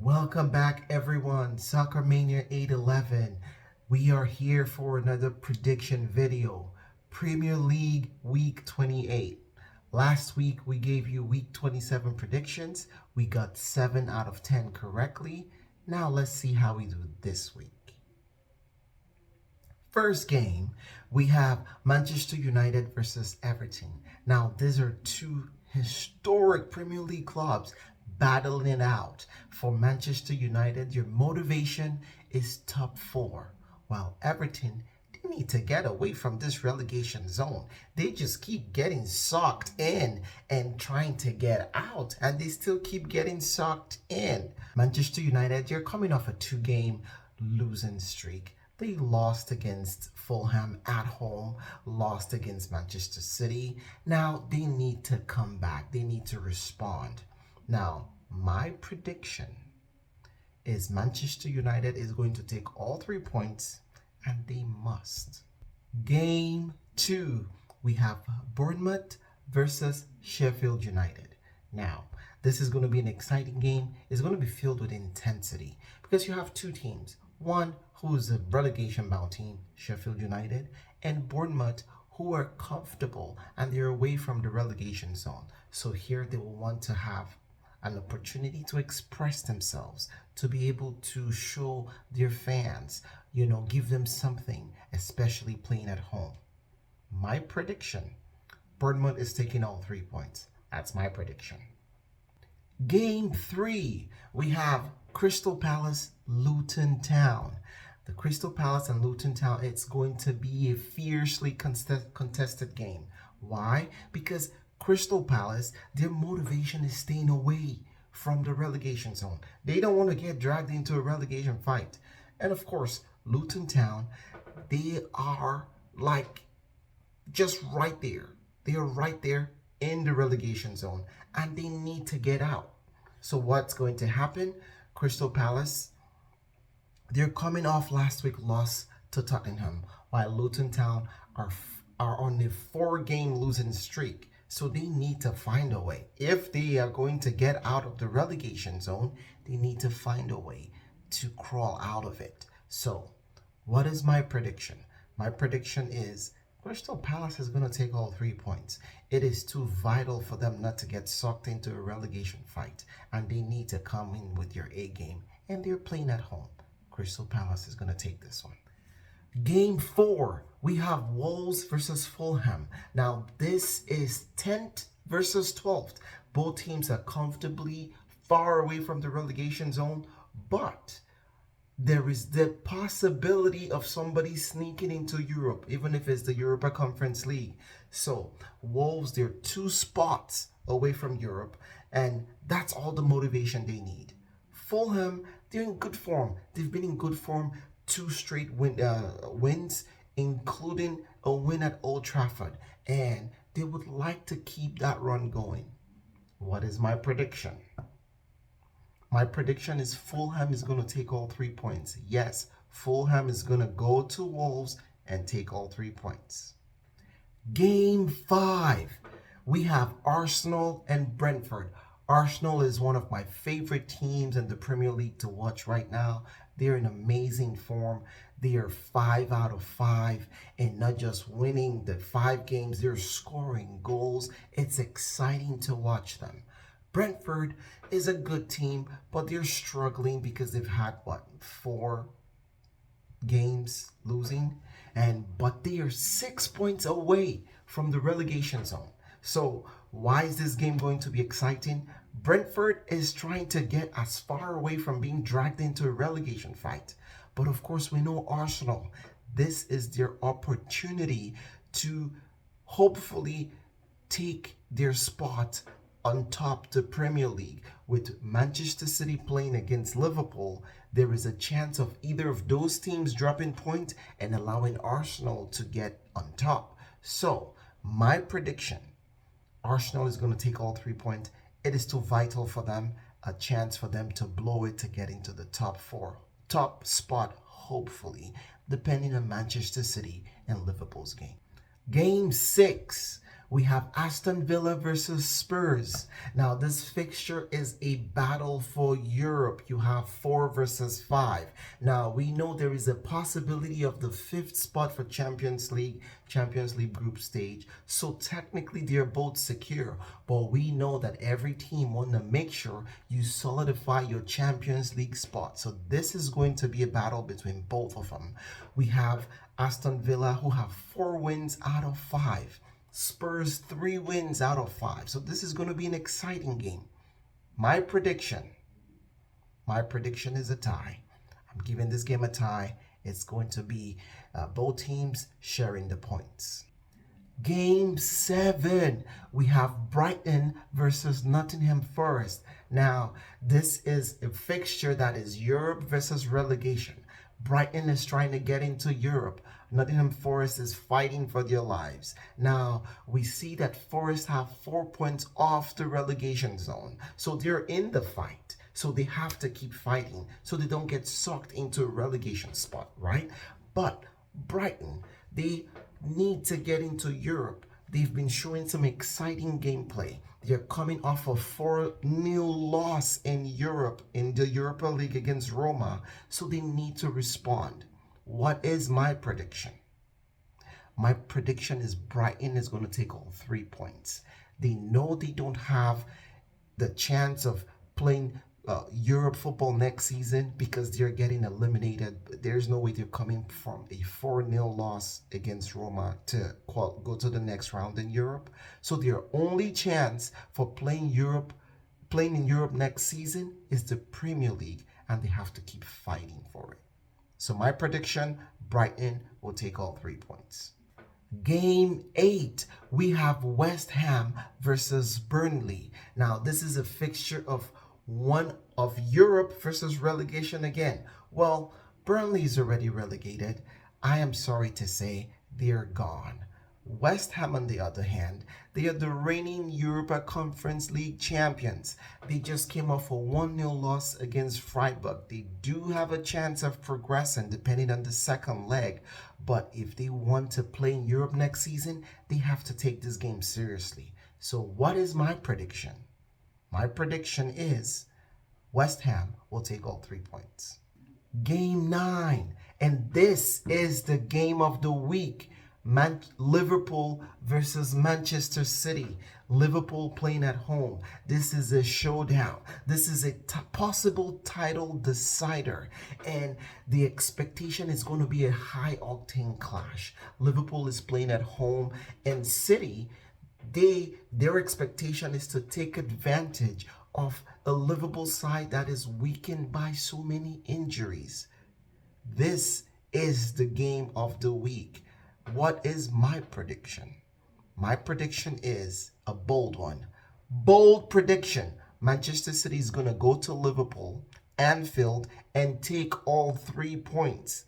Welcome back, everyone. Soccer Mania 811. We are here for another prediction video. Premier League Week 28. Last week, we gave you Week 27 predictions. We got 7 out of 10 correctly. Now, let's see how we do this week. First game, we have Manchester United versus Everton. Now, these are two historic Premier League clubs battling it out. For Manchester United, your motivation is top four, while Everton, they need to get away from this relegation zone. They just keep getting sucked in and trying to get out, and they still keep getting sucked in. Manchester United, you're coming off a 2-game losing streak. They lost against Fulham at home, lost against Manchester City. Now they need to come back. They need to respond. Now, my prediction is Manchester United is going to take all 3 points, and they must. Game 2, we have Bournemouth versus Sheffield United. Now, this is going to be an exciting game. It's going to be filled with intensity because you have two teams. One who is a relegation-bound team, Sheffield United, and Bournemouth, who are comfortable and they're away from the relegation zone. So here they will want to have an opportunity to express themselves, to be able to show their fans, give them something, especially playing at home. My prediction, Bournemouth is taking all 3 points. That's my prediction. Game 3, we have Crystal Palace, Luton Town. The Crystal Palace and Luton Town, it's going to be a fiercely contested game. Why? Because Crystal Palace, their motivation is staying away from the relegation zone. They don't want to get dragged into a relegation fight. And of course, Luton Town, they are like just right there. They are right there in the relegation zone and they need to get out. So what's going to happen? Crystal Palace, they're coming off last week's loss to Tottenham, while Luton Town are on a 4-game losing streak. So they need to find a way. If they are going to get out of the relegation zone, they need to find a way to crawl out of it. So what is my prediction? My prediction is Crystal Palace is going to take all 3 points. It is too vital for them not to get sucked into a relegation fight, and they need to come in with their A game, and they're playing at home. Crystal Palace is going to take this one. Game 4, we have Wolves versus Fulham. Now, this is 10th versus 12th. Both teams are comfortably far away from the relegation zone, but there is the possibility of somebody sneaking into Europe, even if it's the Europa Conference League. So, Wolves, they're 2 spots away from Europe, and that's all the motivation they need. Fulham, they're in good form. They've been in good form 2 straight wins, including a win at Old Trafford, and they would like to keep that run going. What is my prediction? My prediction is Fulham is going to take all 3 points. Yes, Fulham is going to go to Wolves and take all 3 points. Game 5, we have Arsenal and Brentford. Arsenal is one of my favorite teams in the Premier League to watch right now. They're in amazing form. They are 5 out of 5, and not just winning the 5 games, they're scoring goals. It's exciting to watch them. Brentford is a good team, but they're struggling because they've had 4 games losing, but they are 6 points away from the relegation zone. So why is this game going to be exciting? Brentford is trying to get as far away from being dragged into a relegation fight. But of course, we know Arsenal. This is their opportunity to hopefully take their spot on top the Premier League. With Manchester City playing against Liverpool, there is a chance of either of those teams dropping points and allowing Arsenal to get on top. So my prediction, Arsenal is going to take all 3 points. It is too vital for them, a chance for them to blow it to get into the top spot, hopefully, depending on Manchester City and Liverpool's game. Game 6, We have Aston Villa versus Spurs. Now, this fixture is a battle for Europe. You have 4 versus 5. Now, we know there is a possibility of the 5th spot for Champions League group stage. So technically, they're both secure. But we know that every team wants to make sure you solidify your Champions League spot. So this is going to be a battle between both of them. We have Aston Villa, who have 4 wins out of 5. Spurs 3 wins out of 5. So this is going to be an exciting game. My prediction is a tie. I'm giving this game a tie. It's going to be both teams sharing the points. Game 7, we have Brighton versus Nottingham Forest. Now, this is a fixture that is Europe versus relegation. Brighton is trying to get into Europe. Nottingham Forest is fighting for their lives. Now, we see that Forest have 4 points off the relegation zone. So they're in the fight. So they have to keep fighting so they don't get sucked into a relegation spot, right? But Brighton, they need to get into Europe. They've been showing some exciting gameplay. They're coming off a 4-0 loss in Europe, in the Europa League against Roma, so they need to respond. What is my prediction? My prediction is Brighton is going to take all 3 points. They know they don't have the chance of playing Europe football next season because they're getting eliminated. There's no way they're coming from a 4-0 loss against Roma to go to the next round in Europe. So their only chance for playing in Europe next season is the Premier League, and they have to keep fighting for it. So my prediction, Brighton will take all 3 points. Game 8, we have West Ham versus Burnley. Now, this is a fixture of one of Europe versus relegation again. Well, Burnley is already relegated. I am sorry to say they're gone. West Ham, on the other hand, they are the reigning Europa Conference League champions. They just came off a 1-0 loss against Freiburg. They do have a chance of progressing depending on the second leg. But if they want to play in Europe next season, they have to take this game seriously. So what is my prediction? My prediction is West Ham will take all 3 points. Game 9, and this is the game of the week. Liverpool versus Manchester City. Liverpool playing at home. This is a showdown. This is a possible title decider. And the expectation is going to be a high-octane clash. Liverpool is playing at home, and City, their expectation is to take advantage of a Liverpool side that is weakened by so many injuries. This is the game of the week. What is my prediction? My prediction is a bold one. Bold prediction. Manchester City is going to go to Liverpool, Anfield, and take all 3 points.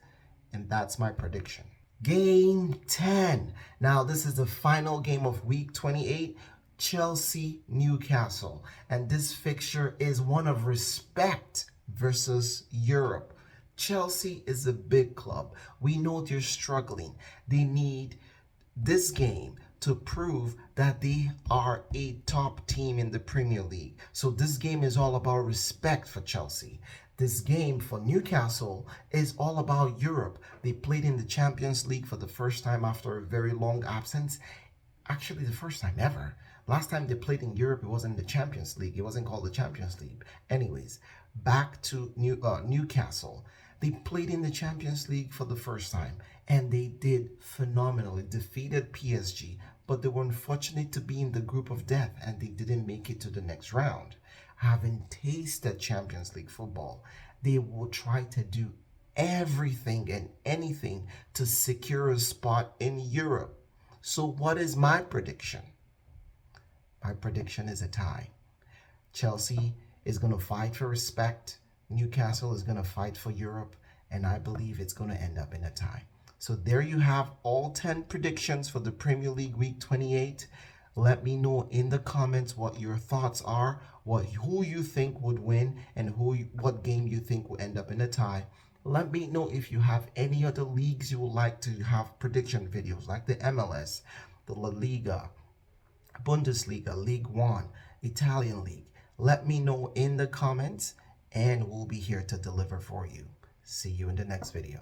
And that's my prediction. Game 10. Now, this is the final game of week 28. Chelsea, Newcastle. And this fixture is one of respect versus Europe. Chelsea is a big club. We know they're struggling. They need this game to prove that they are a top team in the Premier League. So this game is all about respect for Chelsea. This game for Newcastle is all about Europe. They played in the Champions League for the first time after a very long absence. Actually, the first time ever. Last time they played in Europe, it wasn't the Champions League. It wasn't called the Champions League. Anyways, back to Newcastle. They played in the Champions League for the first time, and they did phenomenally. Defeated PSG, but they were unfortunate to be in the group of death, and they didn't make it to the next round. Having tasted Champions League football, they will try to do everything and anything to secure a spot in Europe. So what is my prediction? My prediction is a tie. Chelsea is going to fight for respect. Newcastle is going to fight for Europe, and I believe it's going to end up in a tie. So there you have all 10 predictions for the Premier League Week 28. Let me know in the comments what your thoughts are, who you think would win, and what game you think will end up in a tie. Let me know if you have any other leagues you would like to have prediction videos, like the MLS, the La Liga, Bundesliga, League One, Italian League? Let me know in the comments and we'll be here to deliver for you. See you in the next video.